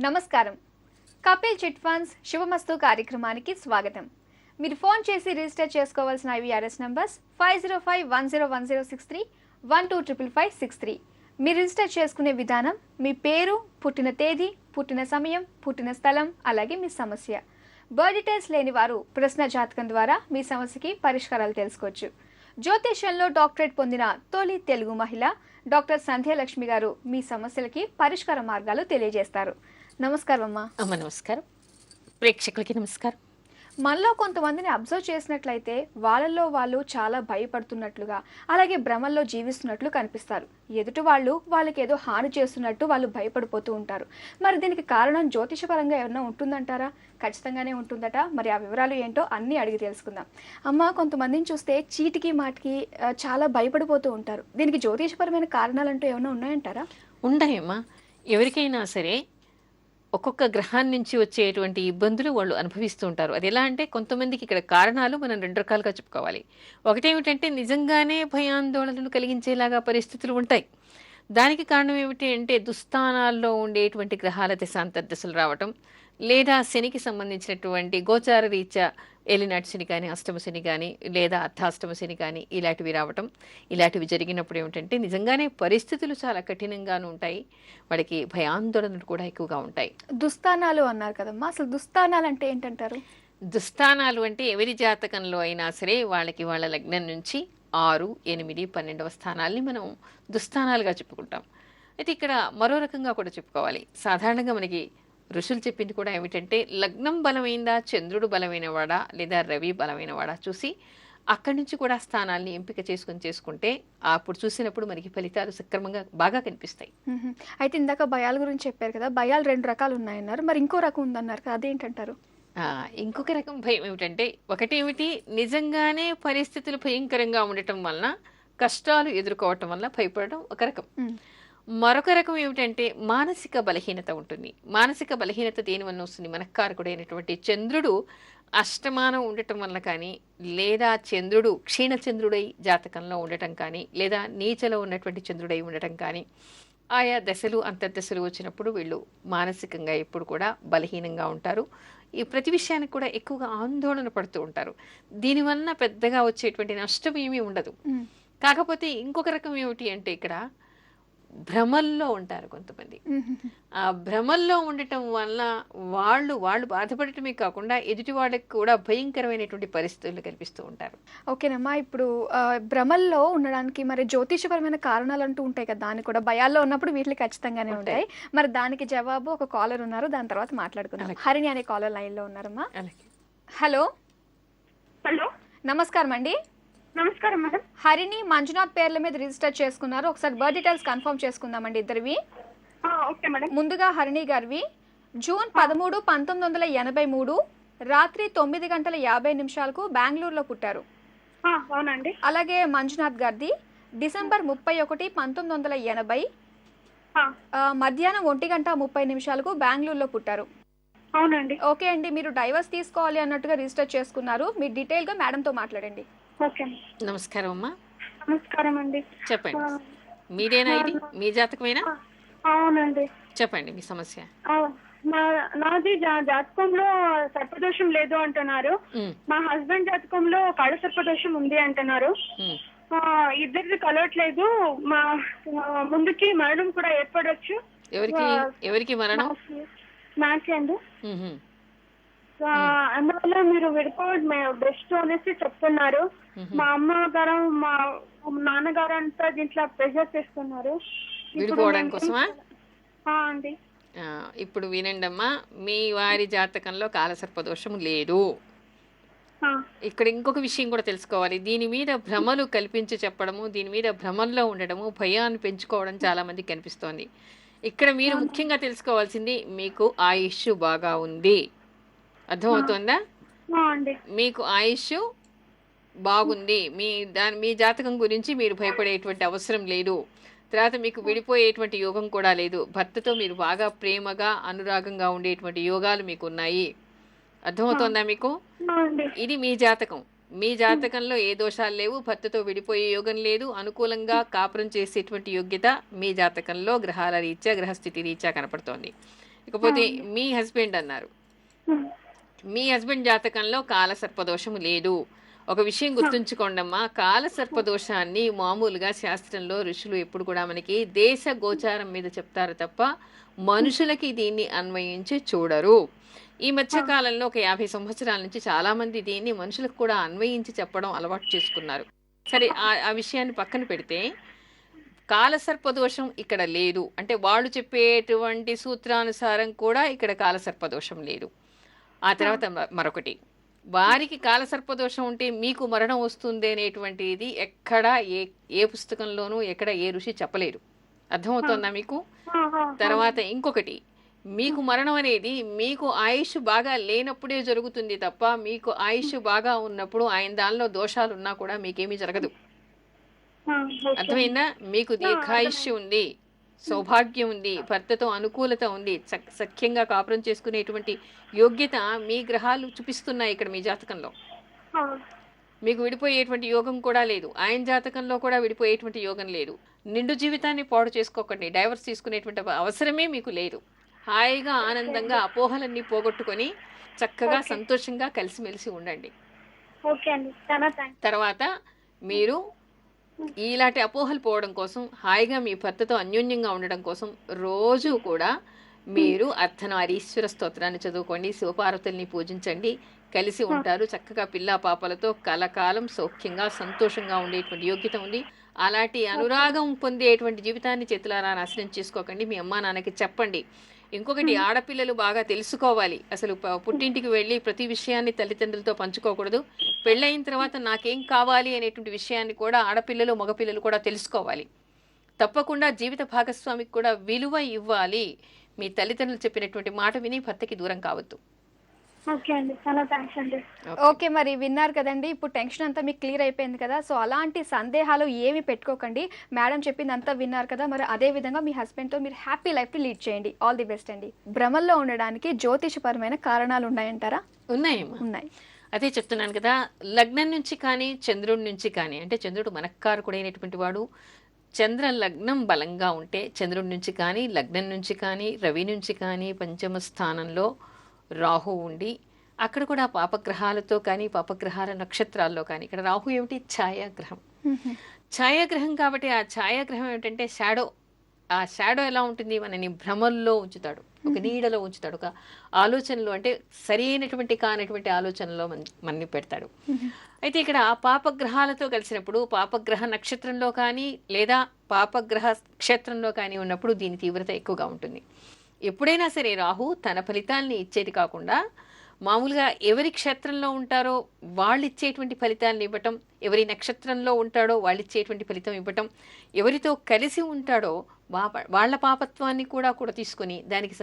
నమస్కారం. Kapil chit funds శుభమస్తు కార్యక్రమానికి స్వాగతం. మీరు ఫోన్ చేసి రిజిస్టర్ చేసుకోవాల్సిన IVRS నంబర్స్ 5051010631255563. మీరు రిజిస్టర్ చేసుకునే విధానం మీ పేరు, పుట్టిన తేదీ, పుట్టిన సమయం, పుట్టిన స్థలం, అలాగే మీ సమస్య. బర్త్ డీటెయిల్స్ లేని వారు ప్రశ్న జాతకం ద్వారా మీ సమస్యకి పరిష్కారాలు తెలుసుకోవచ్చు. జ్యోతిష్యంలో డాక్టరేట్ పొందిన తొలి తెలుగు మహిళ డాక్టర్ సంధ్యాలక్ష్మి గారు మీ సమస్యలకి పరిష్కార మార్గాలు తెలియజేస్తారు. నమస్కారం అమ్మా. అమ్మ నమస్కారం. ప్రేక్షకులకి నమస్కారం. మనలో కొంతమందిని అబ్జర్వ్ చేసినట్లయితే వాళ్ళల్లో వాళ్ళు చాలా భయపడుతున్నట్లుగా, అలాగే భ్రమల్లో జీవిస్తున్నట్లు కనిపిస్తారు. ఎదుటి వాళ్ళకి ఏదో హాని చేస్తున్నట్టు వాళ్ళు భయపడిపోతూ ఉంటారు. మరి దీనికి కారణం జ్యోతిషపరంగా ఏమన్నా ఉంటుందంటారా? ఖచ్చితంగానే ఉంటుందట. మరి ఆ వివరాలు ఏంటో అన్నీ అడిగి తెలుసుకుందాం. అమ్మ, కొంతమందిని చూస్తే చీటికి మాటికి చాలా భయపడిపోతూ ఉంటారు. దీనికి జ్యోతిషపరమైన కారణాలంటూ ఏమైనా ఉన్నాయంటారా? ఉన్నాయమ్మా. ఎవరికైనా సరే ఒక్కొక్క గ్రహాన్ని నుంచి వచ్చేటువంటి ఇబ్బందులు వాళ్ళు అనుభవిస్తూ ఉంటారు. అది ఎలా అంటే కొంతమందికి ఇక్కడ కారణాలు మనం రెండు రకాలుగా చెప్పుకోవాలి. ఒకటేమిటంటే నిజంగానే భయాందోళనలు కలిగించేలాగా పరిస్థితులు ఉంటాయి. దానికి కారణం ఏమిటి అంటే దుస్థానాల్లో ఉండేటువంటి గ్రహాల దశాంతర్దశలు రావటం, లేదా శనికి సంబంధించినటువంటి గోచార రీత్యా ఏలినాటి శని కానీ, అష్టమ శని కానీ, లేదా అర్ధాష్టమ శని కానీ ఇలాంటివి రావటం. ఇలాంటివి జరిగినప్పుడు ఏమిటంటే నిజంగానే పరిస్థితులు చాలా కఠినంగాను ఉంటాయి. వాడికి భయాందోళనలు కూడా ఎక్కువగా ఉంటాయి. దుస్థానాలు అన్నారు కదమ్మా, అసలు దుస్థానాలు అంటే ఏంటంటారు? దుస్థానాలు అంటే ఎవరి జాతకంలో అయినా సరే వాళ్ళకి వాళ్ళ లగ్నం నుంచి 6, 8, 12వ స్థానాల్ని మనం దుస్థానాలుగా చెప్పుకుంటాం. అయితే ఇక్కడ మరో రకంగా కూడా చెప్పుకోవాలి. సాధారణంగా మనకి ఋషులు చెప్పింది కూడా ఏమిటంటే లగ్నం బలమైందా, చంద్రుడు బలమైనవాడా, లేదా రవి బలమైనవాడా చూసి అక్కడి నుంచి కూడా స్థానాల్ని ఎంపిక చేసుకుంటే అప్పుడు చూసినప్పుడు మనకి ఫలితాలు సక్రమంగా బాగా కనిపిస్తాయి. అయితే ఇందాక భయాల గురించి చెప్పారు కదా, భయాలు 2 రకాలు ఉన్నాయన్నారు, మరి ఇంకో రకం ఉందన్నారు కదా, అదేంటంటారు? ఇంకొక రకం భయం ఏమిటంటే ఒకటేమిటి నిజంగానే పరిస్థితులు భయంకరంగా ఉండటం వలన కష్టాలు ఎదుర్కోవటం వల్ల భయపడడం ఒక రకం. మరొక రకం ఏమిటంటే మానసిక బలహీనత ఉంటుంది. మానసిక బలహీనత దేనివల్ల వస్తుంది? మనకారకుడైనటువంటి చంద్రుడు అష్టమానం ఉండటం వల్ల కానీ, లేదా చంద్రుడు క్షీణచంద్రుడై జాతకంలో ఉండటం కానీ, లేదా నీచలో ఉన్నటువంటి చంద్రుడై ఉండటం కానీ, ఆయా దశలు అంతర్దశలు వచ్చినప్పుడు వీళ్ళు మానసికంగా ఎప్పుడు కూడా బలహీనంగా ఉంటారు. ఈ ప్రతి విషయానికి కూడా ఎక్కువగా ఆందోళన పడుతూ ఉంటారు. దీనివల్ల పెద్దగా వచ్చేటువంటి నష్టం ఏమీ ఉండదు. కాకపోతే ఇంకొక రకం ఏమిటి అంటే ఇక్కడ భ్రమల్లో ఉంటారు కొంతమంది. ఆ భ్రమల్లో ఉండటం వల్ల వాళ్ళు బాధపడటమే కాకుండా ఎదుటి వాళ్ళకి కూడా భయంకరమైనటువంటి పరిస్థితులు కల్పిస్తూ ఉంటారు. ఓకేనమ్మా, ఇప్పుడు భ్రమల్లో ఉండడానికి మరి జ్యోతిషపరమైన కారణాలు అంటూ ఉంటాయి కదా, దాన్ని కూడా భయాల్లో ఉన్నప్పుడు వీటికి ఖచ్చితంగానే ఉంటాయి. మరి దానికి జవాబు ఒక కాలర్ ఉన్నారు, దాని తర్వాత మాట్లాడుకుందాం. హరిణి అనే కాలర్ లైన్ లో ఉన్నారమ్మా. హలో. హలో, నమస్కారం అండి. నమస్కారం మేడం. హరిణి మంజునాథ్ పేర్ల మీద రిజిస్టర్ చేసుకున్నారు. ఒకసారి బర్త్ డీటెయిల్స్ కన్ఫర్మ్ చేసుకుందామండి ఇద్దరివి. Okay madam. ముందుగా హరిణి గారివి జూన్ 13, 1983 రాత్రి 9:50 బెంగళూరులో పుట్టారు. అవునండి. అలాగే మంజునాథ్ గారిది డిసెంబర్ 31, 1980 మధ్యాహ్నం 1:30 బెంగళూరులో పుట్టారు. అవునండి. ఓకే అండి, మీరు డైవర్స్ తీసుకోవాలి అన్నట్టుగా రిజిస్టర్ చేసుకున్నారు. మీరు డీటెయిల్గా మేడంతో మాట్లాడండి. ఓకే. నమస్కారం అమ్మా. నమస్కారం అండి. చెప్పండి, మీదేనా ఇది? మీ జాతకమేనా? అవునండి. చెప్పండి మీ సమస్య. నాది జాతకంలో సర్పదోషం లేదు అంటున్నారు. మా హస్బెండ్ జాతకంలో కాళ్ళ సర్పదోషం ఉంది అంటున్నారు. ఇద్దరిది కలవట్లేదు. మా ముందుకి మరణం కూడా ఏర్పడవచ్చు. ఎవరికి మరణం? నాకే అండి. అందువల్ల మీరు విడిపోవడం బెస్ట్ అనేసి చెప్తున్నారు. మా అమ్మగారు మా నాన్నగారు అంతా దీంట్లో ప్రెషర్ చేస్తున్నారు. విడిపోవడం కోసమా? అండి. ఇప్పుడు వినండి అమ్మా, మీ వారి జాతకంలో కాలసర్పదోషం లేదు. ఇక్కడ ఇంకొక విషయం కూడా తెలుసుకోవాలి. దీని మీద భ్రమలు కల్పించి చెప్పడము, దీని మీద భ్రమల్లో ఉండడము, భయాన్ని పెంచుకోవడం చాలా మందికి కనిపిస్తోంది. ఇక్కడ మీరు ముఖ్యంగా తెలుసుకోవాల్సింది మీకు ఆయుష్ బాగా ఉంది. అర్థమవుతోందా? మీకు ఆయుష్ బాగుంది. మీ జాతకం గురించి మీరు భయపడేటువంటి అవసరం లేదు. తర్వాత మీకు విడిపోయేటువంటి యోగం కూడా లేదు. భర్తతో మీరు బాగా ప్రేమగా అనురాగంగా ఉండేటువంటి యోగాలు మీకు ఉన్నాయి. అర్థమవుతోందా మీకు? ఇది మీ జాతకం. మీ జాతకంలో ఏ దోషాలు లేవు, భర్తతో విడిపోయే యోగం లేదు, అనుకూలంగా కాపురం చేసేటువంటి యోగ్యత మీ జాతకంలో గ్రహాల రీత్యా గ్రహస్థితి రీత్యా కనపడుతోంది. ఇకపోతే మీ హస్బెండ్ అన్నారు. మీ హస్బెండ్ జాతకంలో కాలసర్పదోషము లేదు. ఒక విషయం గుర్తుంచుకోండమ్మా, కాలసర్పదోషాన్ని మామూలుగా శాస్త్రంలో ఋషులు ఎప్పుడు కూడా మనకి దేశ గోచారం మీద చెప్తారు తప్ప మనుషులకి దీన్ని అన్వయించి చూడరు. ఈ మధ్య కాలంలో ఒక 50 సంవత్సరాల నుంచి చాలా మంది దీన్ని మనుషులకు కూడా అన్వయించి చెప్పడం అలవాటు చేసుకున్నారు. సరే, ఆ విషయాన్ని పక్కన పెడితే కాలసర్పదోషం ఇక్కడ లేదు అంటే వాళ్ళు చెప్పేటువంటి సూత్రానుసారం కూడా ఇక్కడ కాలసర్పదోషం లేదు. ఆ తర్వాత మరొకటి, వారికి కాలసర్పదోషం ఉంటే మీకు మరణం వస్తుంది అనేటువంటిది ఎక్కడ ఏ పుస్తకంలోనూ ఎక్కడ ఏ ఋషి చెప్పలేరు. అర్థమవుతుందా మీకు? తర్వాత ఇంకొకటి, మీకు మరణం అనేది మీకు ఆయుష్ బాగా లేనప్పుడే జరుగుతుంది తప్ప మీకు ఆయుష్ బాగా ఉన్నప్పుడు ఆయన దానిలో దోషాలు ఉన్నా కూడా మీకేమీ జరగదు. అర్థమైందా? మీకు దీర్ఘాయుష్య ఉంది, సౌభాగ్యం ఉంది, భర్తతో అనుకూలత ఉంది, సఖ్యంగా కాపురం చేసుకునేటువంటి యోగ్యత మీ గ్రహాలు చూపిస్తున్నాయి ఇక్కడ మీ జాతకంలో. మీకు విడిపోయేటువంటి యోగం కూడా లేదు, ఆయన జాతకంలో కూడా విడిపోయేటువంటి యోగం లేదు. నిండు జీవితాన్ని పాడు చేసుకోకండి, డైవర్స్ తీసుకునేటువంటి అవసరమే మీకు లేదు. హాయిగా ఆనందంగా అపోహలన్నీ పోగొట్టుకొని చక్కగా సంతోషంగా కలిసిమెలిసి ఉండండి. తర్వాత మీరు ఇలాంటి అపోహలు పోవడం కోసం, హాయిగా మీ భర్తతో అన్యోన్యంగా ఉండడం కోసం రోజు కూడా మీరు అర్ధనారీశ్వర స్తోత్రాన్ని చదువుకోండి, శివపార్వతుల్ని పూజించండి, కలిసి ఉంటారు. చక్కగా పిల్లా పాపలతో కలకాలం సౌఖ్యంగా సంతోషంగా ఉండేటువంటి యోగ్యత ఉంది. అలాంటి అనురాగం పొందేటువంటి జీవితాన్ని చేతులారా నాశనం చేసుకోకండి. మీ అమ్మా నాన్నకి చెప్పండి. ఇంకొకటి, ఆడపిల్లలు బాగా తెలుసుకోవాలి. అసలు పుట్టింటికి వెళ్ళి ప్రతి విషయాన్ని తల్లిదండ్రులతో పంచుకోకూడదు. పెళ్ళయిన తర్వాత నాకేం కావాలి అనేటువంటి విషయాన్ని కూడా ఆడపిల్లలు మగపిల్లలు కూడా తెలుసుకోవాలి. తప్పకుండా జీవిత భాగస్వామికి కూడా విలువ ఇవ్వాలి. మీ తల్లిదండ్రులు చెప్పినటువంటి మాట విని భర్తకి దూరం కావద్దు. ఓకే, మరి విన్నారు కదండి. ఇప్పుడు టెన్షన్ అంతా మీకు క్లియర్ అయిపోయింది కదా. సో అలాంటి సందేహాలు ఏమి పెట్టుకోకండి. మేడం చెప్పింది అంతా విన్నారు కదా. మరి అదే విధంగా మీ హస్బెండ్తో మీరు హ్యాపీ లైఫ్ లీడ్ చేయండి. ఆల్ ది బెస్ట్ అండి. భ్రమల్లో ఉండడానికి జ్యోతిషపరమైన కారణాలు ఉన్నాయంటారా? ఉన్నాయి. అదే చెప్తున్నాను కదా, లగ్నం నుంచి కానీ చంద్రుడి నుంచి కానీ, అంటే చంద్రుడు మనక్కారకుడైనటువంటి వాడు. చంద్ర లగ్నం బలంగా ఉంటే చంద్రుడి నుంచి కానీ, లగ్నం నుంచి కానీ, రవి నుంచి కానీ, పంచమ స్థానంలో రాహు ఉండి అక్కడ కూడా పాపగ్రహాలతో కానీ, పాపగ్రహాల నక్షత్రాల్లో కానీ, ఇక్కడ రాహు ఏమిటి? ఛాయాగ్రహం. ఛాయాగ్రహం కాబట్టి ఆ ఛాయాగ్రహం ఏమిటంటే షాడో. ఆ షాడో ఎలా ఉంటుంది? మనని భ్రమల్లో ఉంచుతాడు, ఒక నీడలో ఉంచుతాడు, ఒక ఆలోచనలో, అంటే సరైనటువంటి కానటువంటి ఆలోచనలో మనని పెడతాడు. అయితే ఇక్కడ పాపగ్రహాలతో కలిసినప్పుడు పాపగ్రహ నక్షత్రంలో కానీ లేదా పాపగ్రహ క్షేత్రంలో కానీ ఉన్నప్పుడు దీని తీవ్రత ఎక్కువగా ఉంటుంది. ఎప్పుడైనా సరే రాహు తన ఫలితాలని ఇచ్చేది కాకుండా మామూలుగా ఎవరి క్షేత్రంలో ఉంటారో వాళ్ళు ఇచ్చేటువంటి ఫలితాలను ఇవ్వటం, ఎవరి నక్షత్రంలో ఉంటాడో వాళ్ళు ఇచ్చేటువంటి ఫలితం ఇవ్వటం, ఎవరితో కలిసి ఉంటాడో వాళ్ళ పాపత్వాన్ని కూడా తీసుకొని దానికి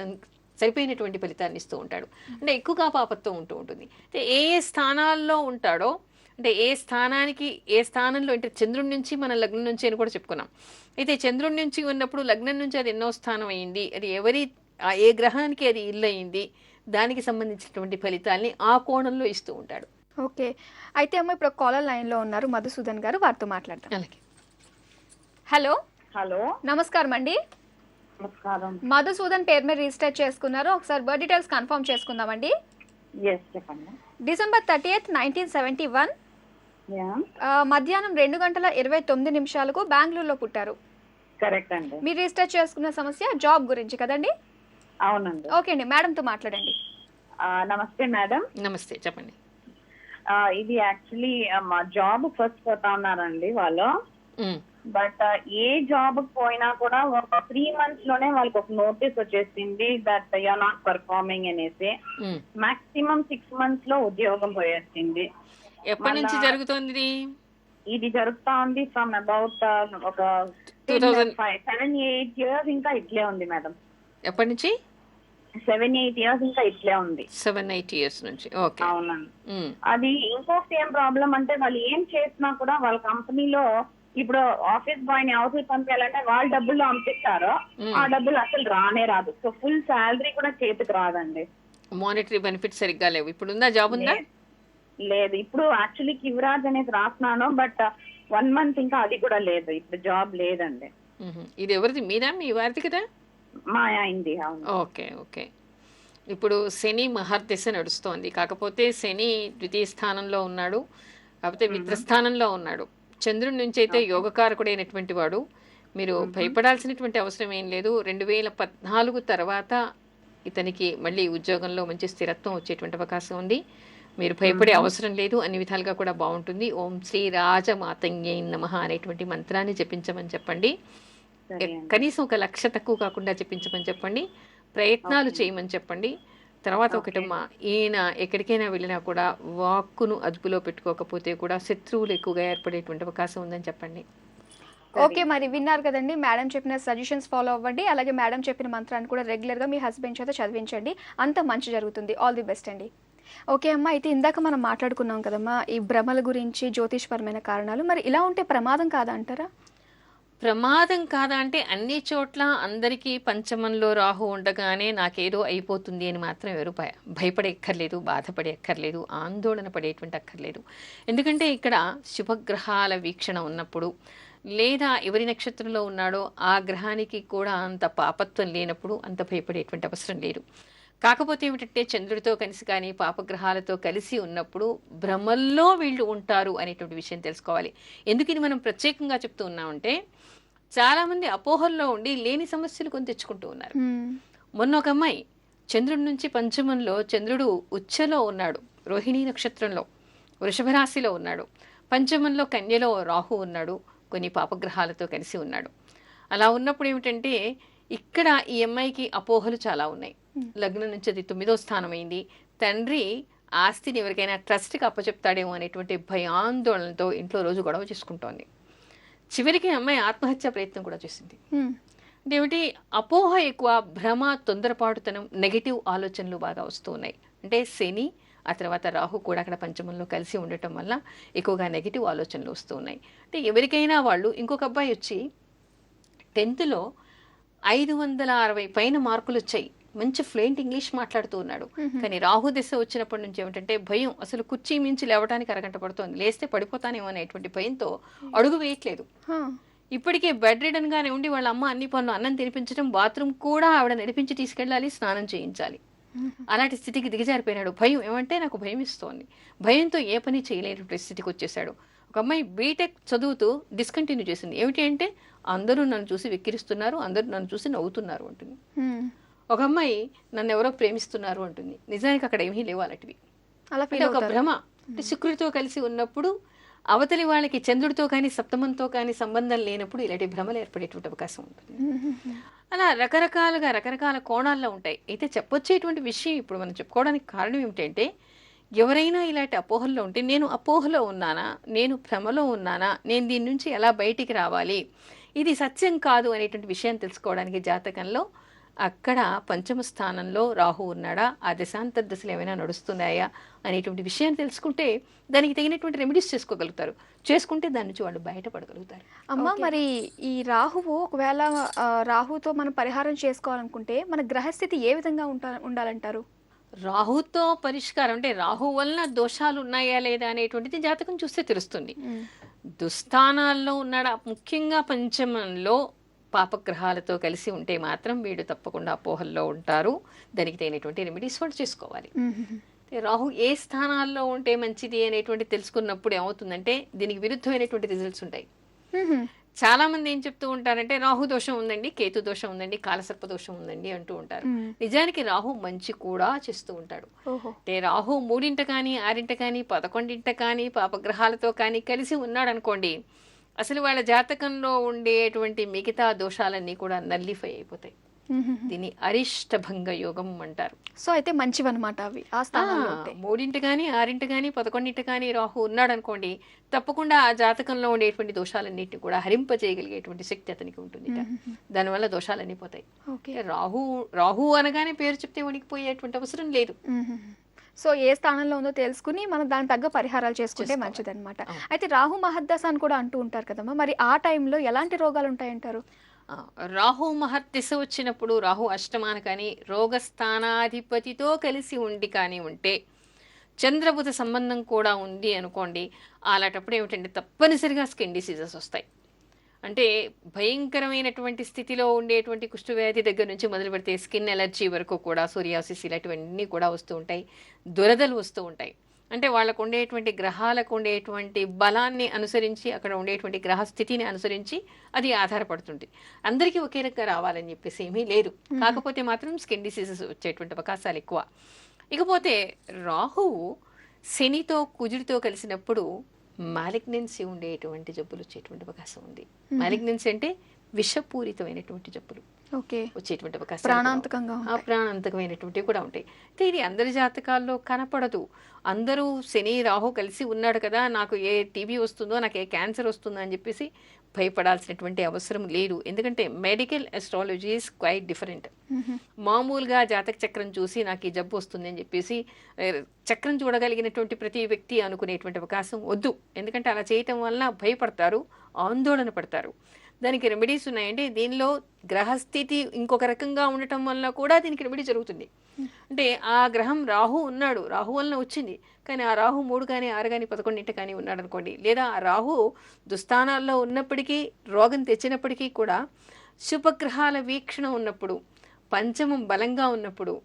సరిపోయినటువంటి ఫలితాన్ని ఇస్తూ ఉంటాడు. అంటే ఎక్కువగా పాపత్వం ఉంటూ ఉంటుంది. అంటే ఏ స్థానాల్లో ఉంటాడో, అంటే ఏ స్థానంలో, అంటే చంద్రుడి నుంచి మన లగ్నం నుంచి అని కూడా చెప్పుకున్నాం. అయితే చంద్రుడి నుంచి ఉన్నప్పుడు లగ్నం నుంచి అది ఎన్నో స్థానం అయింది, అది ఏ గ్రహానికి అది ఇల్లు అయింది, దానికి సంబంధించినటువంటి ఫలితాల్ని ఆ కోణంలో ఇస్తూ ఉంటాడు. ఓకే, అయితే అమ్మ ఇప్పుడు కాలర్ లైన్లో ఉన్నారు మధుసూదన్ గారు, వారితో మాట్లాడతాం. అలాగే. హలో, నమస్కారం అండి. నమస్కారం. మధుసూదన్ పేరు మీద రిజిస్టర్ చేసుకున్నారు. ఒకసారి బర్త్ డీటెయిల్స్ కన్ఫర్మ్ చేసుకుందామండి. డిసెంబర్ 30th, 1971 మధ్యాహ్నం 2:29 బెంగళూరులో పుట్టారు. కరెక్ట్ అండి. మీరు రిజిస్టర్ చేసుకున్న సమస్య జాబ్ గురించి కదండి? అవునండి. ఓకే అండి, మేడంతో మాట్లాడండి. నమస్తే మేడం. నమస్తే, చెప్పండి. ఇది యాక్చువల్లీ మా జాబ్ ఫస్ట్ పోతా ఉన్నారండి వాళ్ళు. బట్ ఏ జాబ్ పోయినా కూడా ఒక 3 months లోనే వాళ్ళకి ఒక నోటీస్ వచ్చేసింది that you are not performing అనేసి. మాక్సిమం 6 months లో ఉద్యోగం పోయేసింది. ఎప్పటి నుంచి జరుగుతుంది ఇది? జరుగుతా ఉంది ఫ్రమ్ అబౌట్ ఒక 7-8 years ఇంకా ఇట్లే ఉంది మేడం. ఎప్పటి నుంచి? 7-8 years ఇంకా ఇట్లే ఉంది. 7-8 years నుంచి. ఓకే, అవునండి. అది ఇంకొకటి ఏం ప్రాబ్లం అంటే వాళ్ళు ఏం చేసినా కూడా వాళ్ళ కంపెనీలో ఇప్పుడు ఆఫీస్ బాయ్ ని అవసరం పంపించాలంటే వాళ్ళు డబ్బులు పంపిస్తారు, ఆ డబ్బులు అసలు రానే రాదు. సో ఫుల్ శాలరీ కూడా చేతికి రాదండి. మానిటరీ బెనిఫిట్ సరిగ్గా లేవు. ఇప్పుడు ఉందా? జాబ్ ఉందా? లేదు. ఇప్పుడు యాక్చువల్లీ కివరాజ్ అనేది రాస్తున్నాను, బట్ 1 month ఇంకా అది కూడా లేదు. ఇప్పుడు జాబ్ లేదండి. ఇది ఎవరిది? మీదా? మీ వారిది కదా? మాయ అయింది. అవును. Okay, okay. ఇప్పుడు శని మహర్దశ నడుస్తోంది. కాకపోతే శని ద్వితీయ స్థానంలో ఉన్నాడు. కాకపోతే మిత్రస్థానంలో ఉన్నాడు. చంద్రుడి నుంచి అయితే ఓకే. యోగకారకుడైనటువంటి వాడు. మీరు భయపడాల్సినటువంటి అవసరం ఏం లేదు. 2014 తర్వాత ఇతనికి మళ్ళీ ఉద్యోగంలో మంచి స్థిరత్వం వచ్చేటువంటి అవకాశం ఉంది. మీరు భయపడే అవసరం లేదు. అన్ని విధాలుగా కూడా బాగుంటుంది. ఓం శ్రీ రాజమాతంగ్యై నమః అనేటువంటి మంత్రాన్ని జపించమని చెప్పండి. సరే అండి. కనీసం 1 లక్ష తక్కువ కాకుండా జపించమని చెప్పండి. ప్రయత్నాలు చేయమని చెప్పండి. తర్వాత ఒకటమ్మా, ఈయన ఎక్కడికైనా వెళ్ళినా కూడా వాక్కును అదుపులో పెట్టుకోకపోతే కూడా శత్రువులు ఎక్కువగా ఏర్పడేటువంటి అవకాశం ఉందని చెప్పండి. ఓకే, మరి విన్నారు కదండి, మేడం చెప్పిన సజెషన్స్ ఫాలో అవ్వండి. అలాగే మేడం చెప్పిన మంత్రాన్ని కూడా రెగ్యులర్గా మీ హస్బెండ్ చేత చదివించండి. అంత మంచి జరుగుతుంది. ఆల్ ది బెస్ట్ అండి. ఓకే అమ్మ, అయితే ఇందాక మనం మాట్లాడుకున్నాం కదమ్మా ఈ భ్రమల గురించి, జ్యోతిష్పరమైన కారణాలు. మరి ఇలా ఉంటే ప్రమాదం కాదా అంటారా? ప్రమాదం కాదా అంటే, అన్ని చోట్ల అందరికీ పంచమంలో రాహు ఉండగానే నాకేదో అయిపోతుంది అని మాత్రం ఎవరు భయపడేక్కర్లేదు, బాధపడేక్కర్లేదు, ఆందోళన పడేటువంటి అక్కర్లేదు. ఎందుకంటే ఇక్కడ శుభగ్రహాల వీక్షణ ఉన్నప్పుడు, లేదా ఎవరి నక్షత్రంలో ఉన్నాడో ఆ గ్రహానికి కూడా అంత పాపత్వం లేనప్పుడు అంత భయపడేటువంటి అవసరం లేదు. కాకపోతే ఏమిటంటే చంద్రుడితో కలిసి కానీ పాపగ్రహాలతో కలిసి ఉన్నప్పుడు భ్రమల్లో వీళ్ళు ఉంటారు అనేటువంటి విషయం తెలుసుకోవాలి. ఎందుకు ఇది మనం ప్రత్యేకంగా చెప్తూ ఉన్నామంటే, చాలామంది అపోహల్లో ఉండి లేని సమస్యలు కొని తెచ్చుకుంటూ ఉన్నారు. మొన్న ఒక అమ్మాయి చంద్రుడి నుంచి పంచమంలో, చంద్రుడు ఉచ్చలో ఉన్నాడు, రోహిణీ నక్షత్రంలో వృషభ రాశిలో ఉన్నాడు, పంచమంలో కన్యలో రాహు ఉన్నాడు, కొన్ని పాపగ్రహాలతో కలిసి ఉన్నాడు. అలా ఉన్నప్పుడు ఏమిటంటే ఇక్కడ ఈ అమ్మాయికి అపోహలు చాలా ఉన్నాయి. లగ్నం నుంచి అది 9వ స్థానం అయింది. తండ్రి ఆస్తిని ఎవరికైనా ట్రస్ట్కి అప్పచెప్తాడేమో అనేటువంటి భయాందోళనతో ఇంట్లో రోజు గొడవ చేసుకుంటోంది. చివరికి అమ్మాయి ఆత్మహత్య ప్రయత్నం కూడా చేసింది. అంటే ఏమిటి, అపోహ ఎక్కువ, భ్రమ, తొందరపాటుతనం, నెగిటివ్ ఆలోచనలు బాగా వస్తూ ఉన్నాయి. అంటే శని ఆ తర్వాత రాహు కూడా అక్కడ పంచమంలో కలిసి ఉండటం వల్ల ఎక్కువగా నెగిటివ్ ఆలోచనలు వస్తూ ఉన్నాయి. అంటే ఎవరికైనా వాళ్ళు, ఇంకొక అబ్బాయి వచ్చి 10th లో 560 పైన మార్కులు వచ్చాయి, మంచి ఫ్లూయెంట్ ఇంగ్లీష్ మాట్లాడుతూ ఉన్నాడు. కానీ రాహు దశ వచ్చినప్పటి నుంచి ఏమిటంటే భయం, అసలు కుర్చీ మించి లేవడానికి అరగంట పడుతోంది, లేస్తే పడిపోతానేమో అనేటువంటి భయంతో అడుగు వేయట్లేదు. ఇప్పటికే బెడ్ రిడన్ గానే ఉండి వాళ్ళ అమ్మ అన్ని పనులు, అన్నం తినిపించడం, బాత్రూమ్ కూడా ఆవిడ నడిపించి తీసుకెళ్ళాలి, స్నానం చేయించాలి. అలాంటి స్థితికి దిగజారిపోయినాడు. భయం ఏమంటే నాకు భయం ఇస్తోంది, భయంతో ఏ పని చేయలేనటువంటి స్థితికి వచ్చేసాడు. ఒక అమ్మాయి బీటెక్ చదువుతూ డిస్కంటిన్యూ చేసింది. ఏమిటి అంటే, అందరూ నన్ను చూసి వెక్కిరిస్తున్నారు, అందరూ నన్ను చూసి నవ్వుతున్నారు అంటుంది. ఒక అమ్మాయి నన్ను ఎవరో ప్రేమిస్తున్నారు అంటుంది. నిజానికి అక్కడ ఏమీ లేవు అలాంటివి. అంటే ఒక భ్రమ. అంటే శుక్రుడితో కలిసి ఉన్నప్పుడు అవతలి వాళ్ళకి చంద్రుడితో కానీ సప్తమంతో కానీ సంబంధం లేనప్పుడు ఇలాంటి భ్రమలు ఏర్పడేటువంటి అవకాశం ఉంటుంది. అలా రకరకాల కోణాల్లో ఉంటాయి. అయితే చెప్పొచ్చేటువంటి విషయం ఇప్పుడు మనం చెప్పుకోవడానికి కారణం ఏమిటంటే, ఎవరైనా ఇలాంటి అపోహల్లో ఉంటే, నేను అపోహలో ఉన్నానా, నేను భ్రమలో ఉన్నానా, నేను దీని నుంచి ఎలా బయటికి రావాలి, ఇది సత్యం కాదు అనేటువంటి విషయాన్ని తెలుసుకోవడానికి జాతకంలో అక్కడ పంచమ స్థానంలో రాహు ఉన్నాడా, ఆ దశాంతర దశలు ఏమైనా నడుస్తున్నాయా అనేటువంటి విషయాన్ని తెలుసుకుంటే దానికి తగినటువంటి రెమెడీస్ చేసుకోగలుగుతారు. చేసుకుంటే దాని నుంచి వాళ్ళు బయటపడగలుగుతారు. అమ్మ, మరి ఈ రాహువు ఒకవేళ రాహుతో మనం పరిహారం చేసుకోవాలనుకుంటే మన గ్రహస్థితి ఏ విధంగా ఉండాలంటారు? రాహుతో పరిష్కారం అంటే రాహు వలన దోషాలు ఉన్నాయా లేదా అనేటువంటిది జాతకం చూస్తే తెలుస్తుంది. దుస్థానాల్లో ఉన్నాడా, ముఖ్యంగా పంచమంలో పాపగ్రహాలతో కలిసి ఉంటే మాత్రం వీడు తప్పకుండా అపోహల్లో ఉంటారు. దానికి తగినటువంటి రెమెడీస్ వాళ్ళు చేసుకోవాలి. రాహు ఏ స్థానాల్లో ఉంటే మంచిది అనేటువంటి తెలుసుకున్నప్పుడు ఏమవుతుందంటే దీనికి విరుద్ధమైనటువంటి రిజల్ట్స్ ఉంటాయి. చాలా మంది ఏం చెప్తూ ఉంటారంటే, రాహు దోషం ఉందండి, కేతు దోషం ఉందండి, కాలసర్ప దోషం ఉందండి అంటూ ఉంటారు. నిజానికి రాహు మంచి కూడా చేస్తూ ఉంటాడు. అంటే రాహు 3 కానీ 6 కానీ 11 కానీ పాపగ్రహాలతో కానీ కలిసి ఉన్నాడు అనుకోండి, అసలు వాళ్ళ జాతకంలో ఉండేటువంటి మిగతా దోషాలన్నీ కూడా నల్లిఫై అయిపోతాయి. దీన్ని అరిష్టభంగ యోగం అంటారు. సో అయితే మంచివన్నమాట అవి ఆ స్థానంలో. 3 కానీ 6 కానీ 11 కానీ రాహు ఉన్నాడు అనుకోండి, తప్పకుండా ఆ జాతకంలో ఉండేటువంటి దోషాలన్నింటినీ కూడా హరింపజేయగలిగేటువంటి శక్తి అతనికి ఉంటుంది. దానివల్ల దోషాలన్నీ పోతాయి. రాహు అనగానే పేరు చెప్తే వణికిపోయేటువంటి అవసరం లేదు. సో ఏ స్థానంలో ఉందో తెలుసుకుని మనం దానికి తగ్గ పరిహారాలు చేసుకుంటే మంచిదన్నమాట. అయితే రాహు మహర్దశ అని కూడా అంటూ ఉంటారు కదమ్మా, మరి ఆ టైంలో ఎలాంటి రోగాలు ఉంటాయంటారు? రాహు మహర్దశ వచ్చినప్పుడు, రాహు అష్టమాన కానీ రోగస్థానాధిపతితో కలిసి ఉండి కానీ ఉంటే, చంద్రబుధ సంబంధం కూడా ఉంది అనుకోండి, అలాంటప్పుడు ఏమిటంటే తప్పనిసరిగా స్కిన్ డిసీజెస్ వస్తాయి. అంటే భయంకరమైనటువంటి స్థితిలో ఉండేటువంటి కుష్ఠవ్యాధి దగ్గర నుంచి మొదలు పెడితే స్కిన్ ఎలర్జీ వరకు కూడా సోరియాసిస్ ఇలాంటివన్నీ కూడా వస్తూ ఉంటాయి. దురదలు వస్తూ ఉంటాయి. అంటే వాళ్ళకు ఉండేటువంటి గ్రహాలకు ఉండేటువంటి బలాన్ని అనుసరించి, అక్కడ ఉండేటువంటి గ్రహ స్థితిని అనుసరించి అది ఆధారపడుతుంది. అందరికీ ఒకే రకంగా రావాలని చెప్పేసి ఏమీ లేదు. కాకపోతే మాత్రం స్కిన్ డిసీజెస్ వచ్చేటువంటి అవకాశాలు ఎక్కువ. ఇకపోతే రాహువు శనితో కుజుడితో కలిసినప్పుడు మాలిగ్నెన్సీ ఉండేటువంటి జబ్బులు వచ్చేటువంటి అవకాశం ఉంది. మాలిగ్నెన్సీ అంటే విషపూరితమైనటువంటి జబ్బులు ఓకే, వచ్చేటువంటి అవకాశం, ప్రాణాంతకంగా ప్రాణాంతకమైనటువంటివి కూడా ఉంటాయి. అయితే ఇది అందరి జాతకాల్లో కనపడదు. అందరూ శని రాహు కలిసి ఉన్నాడు కదా, నాకు ఏ టీబీ వస్తుందో, నాకు ఏ క్యాన్సర్ వస్తుందో అని చెప్పేసి భయపడాల్సినటువంటి అవసరం లేదు. ఎందుకంటే medical astrology is quite different. మామూలుగా జాతక చక్రం చూసి నాకు ఈ జబ్బు వస్తుంది అని చెప్పేసి చక్రం చూడగలిగినటువంటి ప్రతి వ్యక్తి అనుకునేటువంటి అవకాశం వద్దు. ఎందుకంటే అలా చేయటం వలన భయపడతారు, ఆందోళన పడతారు. దానికి రెమెడీస్ ఉన్నాయండి. దీనిలో గ్రహస్థితి ఇంకొక రకంగా ఉండటం వల్ల కూడా దీనికి రెమెడీ జరుగుతుంది. అంటే ఆ గ్రహం రాహు ఉన్నాడు, రాహు వలన వచ్చింది, కానీ ఆ రాహు 3 కానీ 6 కానీ 11 కానీ ఉన్నాడు అనుకోండి, లేదా ఆ రాహు దుస్థానాల్లో ఉన్నప్పటికీ రోగం తెచ్చినప్పటికీ కూడా శుభగ్రహాల వీక్షణ ఉన్నప్పుడు, పంచమం బలంగా ఉన్నప్పుడు,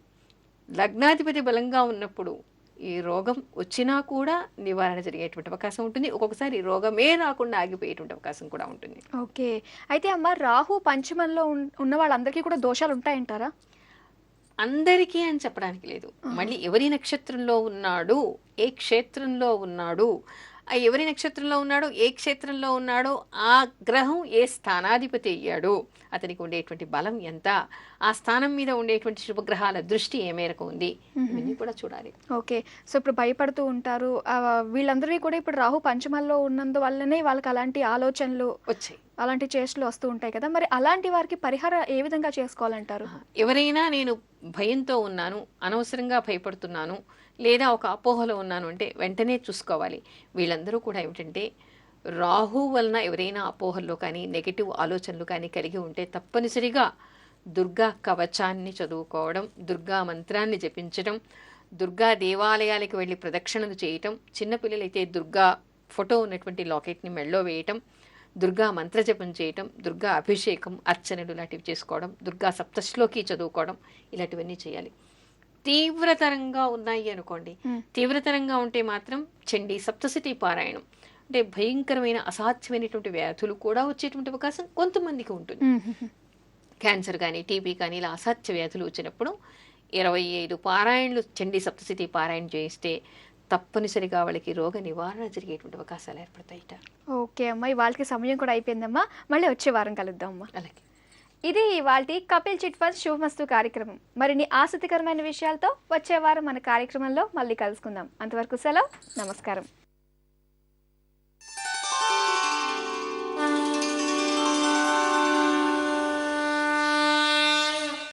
లగ్నాధిపతి బలంగా ఉన్నప్పుడు ఈ రోగం వచ్చినా కూడా నివారణ జరిగేటువంటి అవకాశం ఉంటుంది. ఒక్కొక్కసారి రోగమే రాకుండా ఆగిపోయేటువంటి అవకాశం కూడా ఉంటుంది. ఓకే, అయితే అమ్మ రాహు పంచమంలో ఉన్న వాళ్ళందరికీ కూడా దోషాలు ఉంటాయంటారా? అందరికీ అని చెప్పడానికి లేదు. మళ్ళీ ఎవరి నక్షత్రంలో ఉన్నాడు, ఏ క్షేత్రంలో ఉన్నాడు, ఎవరి నక్షత్రంలో ఉన్నాడో, ఏ క్షేత్రంలో ఉన్నాడో, ఆ గ్రహం ఏ స్థానాధిపతి అయ్యాడు, అతనికి ఉండేటువంటి బలం ఎంత, ఆ స్థానం మీద ఉండేటువంటి శుభగ్రహాల దృష్టి ఏ మేరకు ఉంది, ఇవన్నీ కూడా చూడాలి. ఓకే, సో ఇప్పుడు భయపడుతూ ఉంటారు వీళ్ళందరికీ కూడా ఇప్పుడు రాహు పంచమంలో ఉన్నందువల్లనే వాళ్ళకి అలాంటి ఆలోచనలు వచ్చాయి, అలాంటి చేష్టలు వస్తూ ఉంటాయి కదా, మరి అలాంటి వారికి పరిహారం ఏ విధంగా చేసుకోవాలంటారు? ఎవరైనా నేను భయంతో ఉన్నాను, అనవసరంగా భయపడుతున్నాను, లేదా ఒక అపోహలో ఉన్నాను అంటే వెంటనే చూసుకోవాలి. వీళ్ళందరూ కూడా ఏమిటంటే రాహు వలన ఎవరైనా అపోహల్లో కానీ నెగిటివ్ ఆలోచనలు కానీ కలిగి ఉంటే తప్పనిసరిగా దుర్గా కవచాన్ని చదువుకోవడం, దుర్గా మంత్రాన్ని జపించడం, దుర్గా దేవాలయాలకు వెళ్ళి ప్రదక్షిణలు చేయటం, చిన్నపిల్లలైతే దుర్గా ఫోటో ఉన్నటువంటి లాకెట్ని మెళ్ళో వేయటం, దుర్గా మంత్రజపం చేయటం, దుర్గా అభిషేకం, అర్చనలు లాంటివి చేసుకోవడం, దుర్గా సప్తశ్లోకి చదువుకోవడం, ఇలాంటివన్నీ చేయాలి. తీవ్రతరంగా ఉన్నాయి అనుకోండి, తీవ్రతరంగా ఉంటే మాత్రం చండీ సప్తశతి పారాయణం, అంటే భయంకరమైన అసాధ్యమైనటువంటి వ్యాధులు కూడా వచ్చేటువంటి అవకాశం కొంతమందికి ఉంటుంది. క్యాన్సర్ కానీ టీబీ కానీ ఇలా అసాధ్య వ్యాధులు వచ్చినప్పుడు 25 పారాయణలు చండీ సప్తశతి పారాయణ చేయిస్తే తప్పనిసరిగా వాళ్ళకి రోగ నివారణ జరిగేటువంటి అవకాశాలు ఏర్పడతాయిట. ఓకే అమ్మ, వాళ్ళకి సమయం కూడా అయిపోయిందమ్మా, మళ్ళీ వచ్చే వారం కలుద్దాం అమ్మా. అలాగే, ఇది ఇవాల్టి కపిల్ చిట్ ఫండ్ శుభమస్తు కార్యక్రమం. మరిన్ని ఆసక్తికరమైన విషయాలతో వచ్చే వారం మన కార్యక్రమంలో మళ్ళీ కలుసుకుందాం. అంతవరకు సెలవు, నమస్కారం.